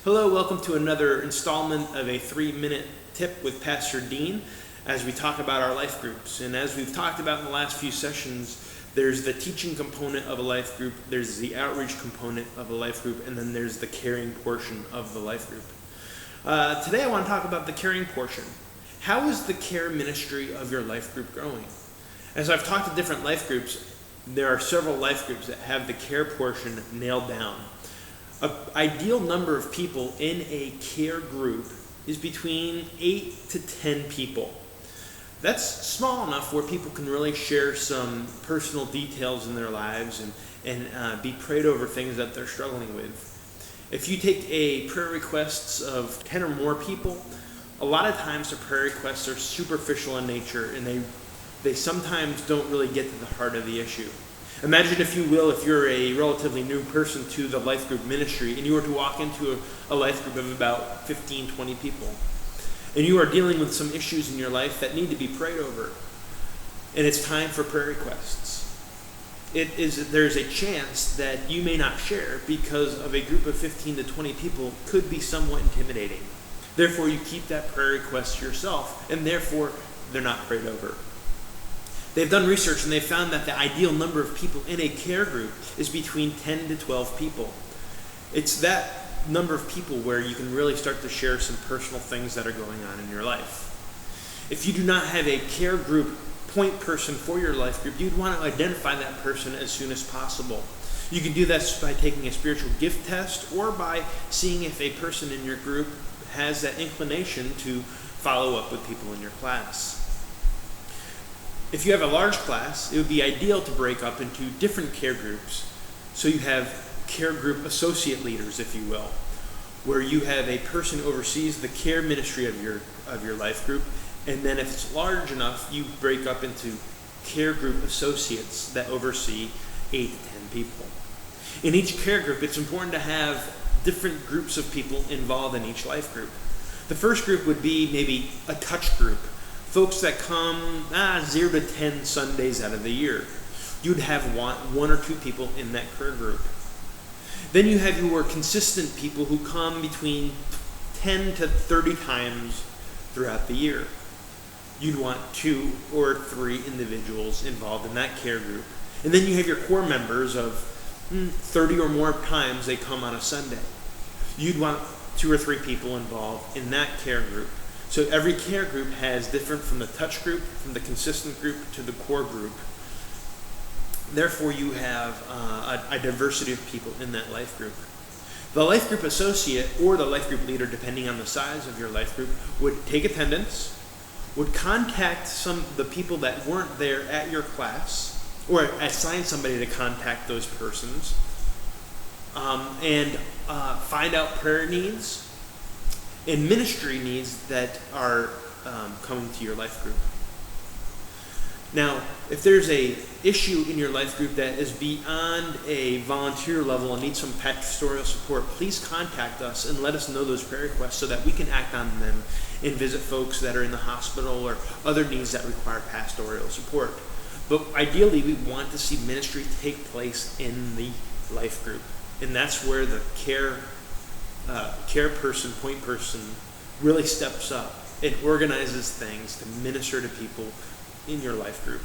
Hello, welcome to another installment of a 3-minute tip with Pastor Dean as we talk about our life groups. And as we've talked about in the last few sessions, there's the teaching component of a life group, there's the outreach component of a life group, and then there's the caring portion of the life group. Today I want to talk about the caring portion. How is the care ministry of your life group growing? As I've talked to different life groups, there are several life groups that have the care portion nailed down. An ideal number of people in a care group is between 8 to 10 people. That's small enough where people can really share some personal details in their lives and be prayed over things that they're struggling with. If you take a prayer requests of 10 or more people, a lot of times the prayer requests are superficial in nature and they sometimes don't really get to the heart of the issue. Imagine, if you will, if you're a relatively new person to the life group ministry and you were to walk into a life group of about 15, 20 people, and you are dealing with some issues in your life that need to be prayed over, and it's time for prayer requests. There's a chance that you may not share because of a group of 15 to 20 people could be somewhat intimidating. Therefore, you keep that prayer request to yourself, and therefore, they're not prayed over. They've done research and they've found that the ideal number of people in a care group is between 10 to 12 people. It's that number of people where you can really start to share some personal things that are going on in your life. If you do not have a care group point person for your life group, you'd want to identify that person as soon as possible. You can do that by taking a spiritual gift test or by seeing if a person in your group has that inclination to follow up with people in your class. If you have a large class, it would be ideal to break up into different care groups. So you have care group associate leaders, if you will, where you have a person who oversees the care ministry of your life group, and then if it's large enough, you break up into care group associates that oversee 8 to 10 people. In each care group, it's important to have different groups of people involved in each life group. The first group would be maybe a touch group. Folks that come 0 to 10 Sundays out of the year. You'd have one or two people in that care group. Then you have your consistent people who come between 10 to 30 times throughout the year. You'd want 2 or 3 individuals involved in that care group. And then you have your core members of 30 or more times they come on a Sunday. You'd want 2 or 3 people involved in that care group. So every care group has different from the touch group, from the consistent group to the core group. Therefore, you have a diversity of people in that life group. The life group associate or the life group leader, depending on the size of your life group, would take attendance, would contact some of the people that weren't there at your class, or assign somebody to contact those persons, and find out prayer needs and ministry needs that are coming to your life group. Now, if there's a issue in your life group that is beyond a volunteer level and needs some pastoral support, please contact us and let us know those prayer requests so that we can act on them and visit folks that are in the hospital or other needs that require pastoral support. But ideally, we want to see ministry take place in the life group, and that's where the care person, point person, really steps up and organizes things to minister to people in your life group.